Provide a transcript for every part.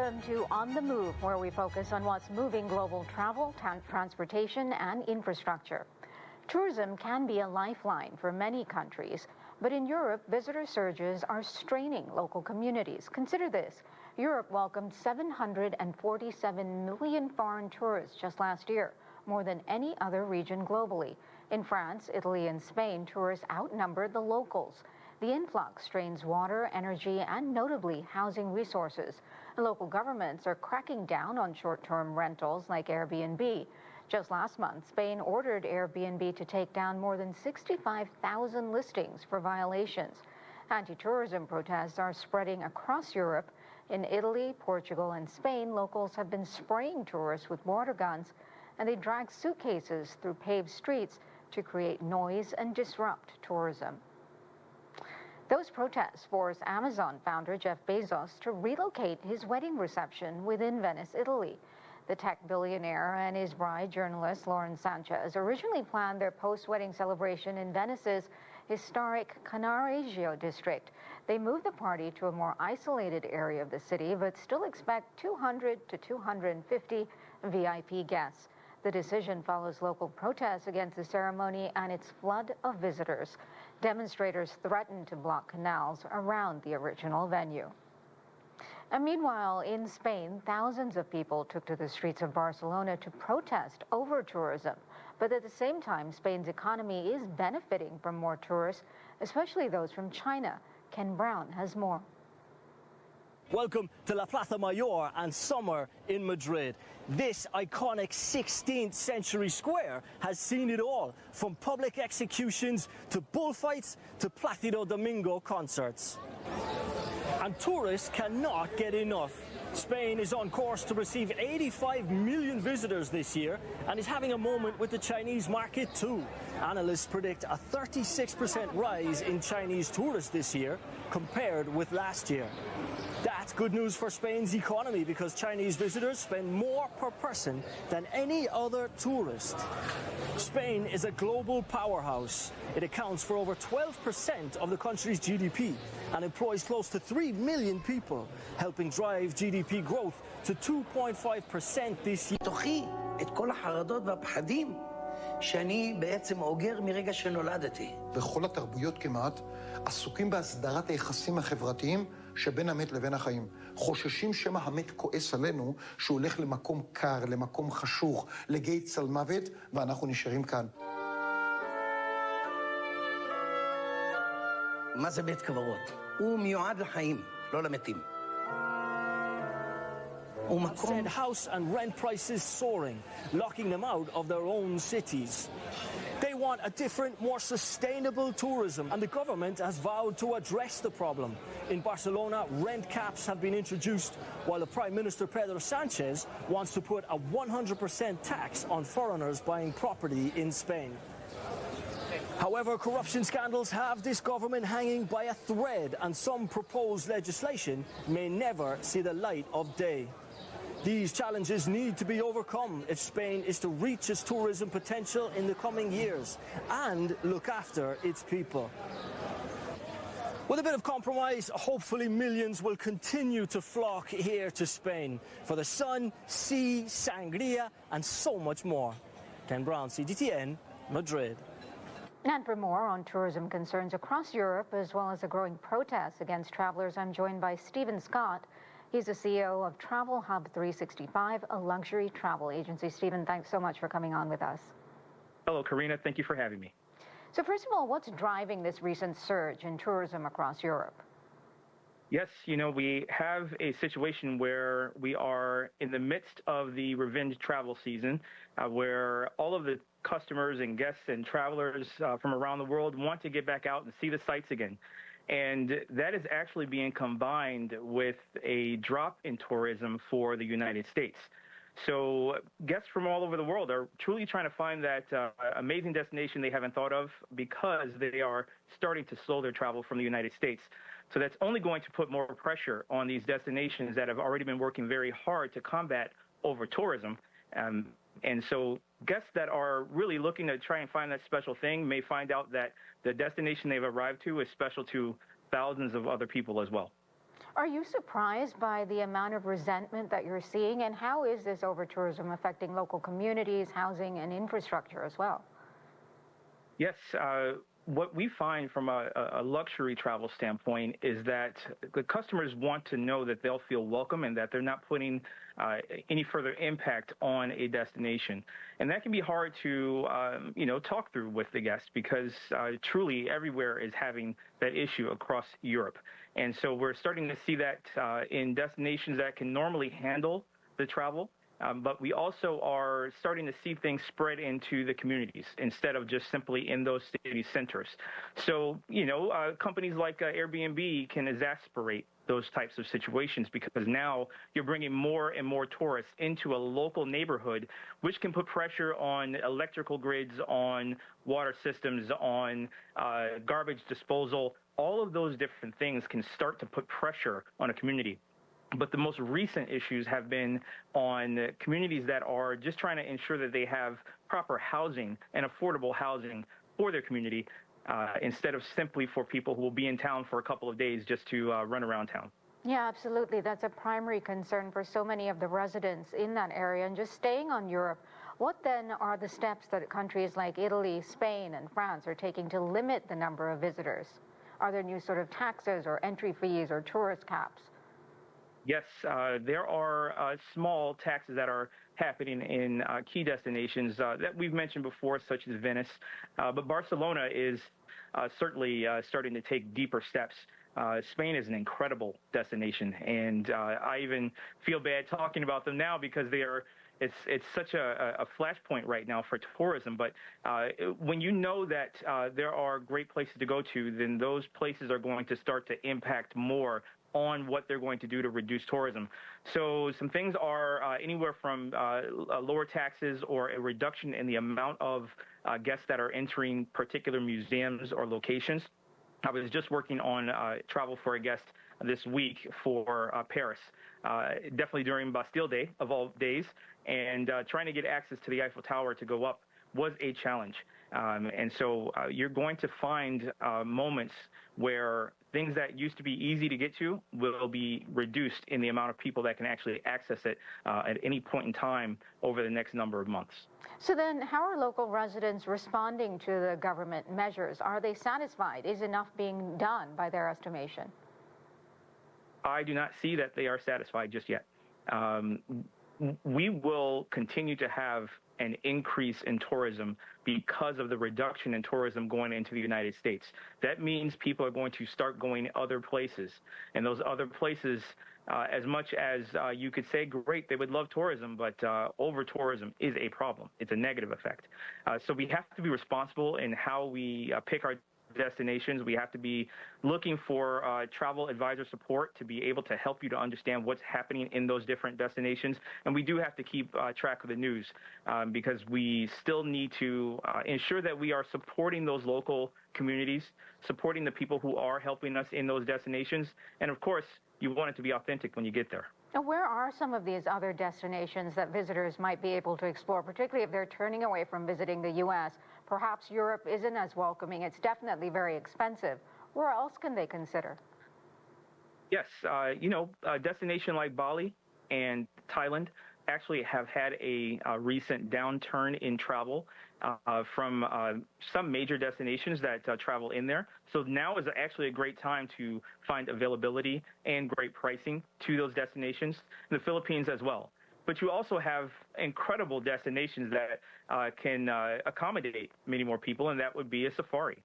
Welcome to On the Move, where we focus on what's moving global travel, transportation, and infrastructure. Tourism can be a lifeline for many countries, but in Europe, visitor surges are straining local communities. Consider this. Europe welcomed 747 million foreign tourists just last year, more than any other region globally. In France, Italy, and Spain, tourists outnumbered the locals. The influx strains water, energy, and notably housing resources. Local governments are cracking down on short-term rentals like Airbnb. Just last month, Spain ordered Airbnb to take down more than 65,000 listings for violations. Anti-tourism protests are spreading across Europe. In Italy, Portugal, and Spain, locals have been spraying tourists with water guns, and they drag suitcases through paved streets to create noise and disrupt tourism. Those protests forced Amazon founder Jeff Bezos to relocate his wedding reception within Venice, Italy. The tech billionaire and his bride, journalist Lauren Sanchez, originally planned their post-wedding celebration in Venice's historic Cannaregio district. They moved the party to a more isolated area of the city, but still expect 200 to 250 VIP guests. The decision follows local protests against the ceremony and its flood of visitors. Demonstrators threatened to block canals around the original venue. And meanwhile, in Spain, thousands of people took to the streets of Barcelona to protest over-tourism. But at the same time, Spain's economy is benefiting from more tourists, especially those from China. Ken Brown has more. Welcome to La Plaza Mayor and summer in Madrid. This iconic 16th century square has seen it all, from public executions to bullfights to Placido Domingo concerts. And tourists cannot get enough. Spain is on course to receive 85 million visitors this year and is having a moment with the Chinese market too. Analysts predict a 36% rise in Chinese tourists this year compared with last year. That's good news for Spain's economy because Chinese visitors spend more per person than any other tourist. Spain is a global powerhouse. It accounts for over 12% of the country's GDP and employs close to 3 million people, helping drive GDP growth to 2.5% this year. תוכי את כל החרדות והפחדים שאני בעצם אוגר מרגע שנולדתי. בכל התרבויות כמעט עסוקים בהסדרת היחסים החברתיים שבין המת לבין החיים. חוששים שמא המת כועס עלינו שהוא הולך למקום קר, למקום חשוך, לגיא צל מוות, ואנחנו נשארים כאן. מה זה בית קברות? הוא מיועד לחיים, לא למתים. Said house and rent prices soaring, locking them out of their own cities. They want a different, more sustainable tourism, and the government has vowed to address the problem. In Barcelona, rent caps have been introduced, while the Prime Minister Pedro Sanchez wants to put a 100% tax on foreigners buying property in Spain. However, corruption scandals have this government hanging by a thread, and some proposed legislation may never see the light of day. These challenges need to be overcome if Spain is to reach its tourism potential in the coming years and look after its people. With a bit of compromise, hopefully millions will continue to flock here to Spain for the sun, sea, sangria, and so much more. Ken Brown, CGTN, Madrid. And for more on tourism concerns across Europe, as well as the growing protests against travelers, I'm joined by Stephen Scott. He's the CEO of Travel Hub 365, a luxury travel agency. Stephen, thanks so much for coming on with us. Hello, Karina. Thank you for having me. So first of all, what's driving this recent surge in tourism across Europe? Yes, we have a situation where we are in the midst of the revenge travel season, where all of the customers and guests and travelers from around the world want to get back out and see the sights again. And that is actually being combined with a drop in tourism for the United States. So guests from all over the world are truly trying to find that amazing destination they haven't thought of because they are starting to slow their travel from the United States. So that's only going to put more pressure on these destinations that have already been working very hard to combat over-tourism. And so guests that are really looking to try and find that special thing may find out that the destination they've arrived to is special to thousands of other people as well. Are you surprised by the amount of resentment that you're seeing, and how is this over-tourism affecting local communities, housing, and infrastructure as well? Yes, what we find from a luxury travel standpoint is that the customers want to know that they'll feel welcome and that they're not putting any further impact on a destination. And that can be hard to, talk through with the guests because truly everywhere is having that issue across Europe. And so we're starting to see that in destinations that can normally handle the travel. But we also are starting to see things spread into the communities instead of just simply in those city centers. So, companies like Airbnb can exacerbate those types of situations because now you're bringing more and more tourists into a local neighborhood, which can put pressure on electrical grids, on water systems, on garbage disposal. All of those different things can start to put pressure on a community. But the most recent issues have been on communities that are just trying to ensure that they have proper housing and affordable housing for their community instead of simply for people who will be in town for a couple of days just to run around town. Yeah, absolutely. That's a primary concern for so many of the residents in that area. And just staying on Europe, what then are the steps that countries like Italy, Spain, and France are taking to limit the number of visitors? Are there new sort of taxes or entry fees or tourist caps? Yes, there are small taxes that are happening in key destinations that we've mentioned before, such as Venice. But Barcelona is certainly starting to take deeper steps. Spain is an incredible destination, and I even feel bad talking about them now because it's such a flashpoint right now for tourism. But when you know that there are great places to go to, then those places are going to start to impact more on what they're going to do to reduce tourism. So some things are anywhere from lower taxes or a reduction in the amount of guests that are entering particular museums or locations. I was just working on travel for a guest this week for Paris, definitely during Bastille Day of all days, and trying to get access to the Eiffel Tower to go up was a challenge. And so you're going to find moments where things that used to be easy to get to will be reduced in the amount of people that can actually access it at any point in time over the next number of months. So then how are local residents responding to the government measures? Are they satisfied? Is enough being done by their estimation? I do not see that they are satisfied just yet. We will continue to have an increase in tourism because of the reduction in tourism going into the United States. That means people are going to start going other places. And those other places, as much as you could say, great, they would love tourism, but over-tourism is a problem. It's a negative effect. So we have to be responsible in how we pick our destinations. We have to be looking for travel advisor support to be able to help you to understand what's happening in those different destinations. And we do have to keep track of the news because we still need to ensure that we are supporting those local communities, supporting the people who are helping us in those destinations. And of course, you want it to be authentic when you get there. Now, where are some of these other destinations that visitors might be able to explore, particularly if they're turning away from visiting the U.S.? Perhaps Europe isn't as welcoming. It's definitely very expensive. Where else can they consider? Yes, a destination like Bali and Thailand actually have had a recent downturn in travel from some major destinations that travel in there. So now is actually a great time to find availability and great pricing to those destinations. In the Philippines as well. But you also have incredible destinations that can accommodate many more people, and that would be a safari.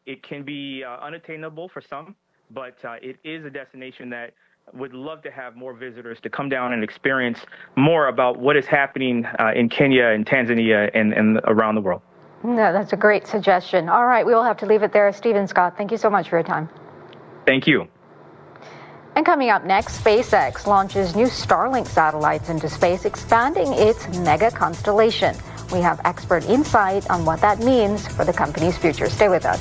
It can be unattainable for some, but it is a destination that would love to have more visitors to come down and experience more about what is happening in Kenya and Tanzania and around the world. No, that's a great suggestion. All right, we will have to leave it there. Stephen Scott, thank you so much for your time. Thank you. And coming up next, SpaceX launches new Starlink satellites into space, expanding its mega constellation. We have expert insight on what that means for the company's future. Stay with us.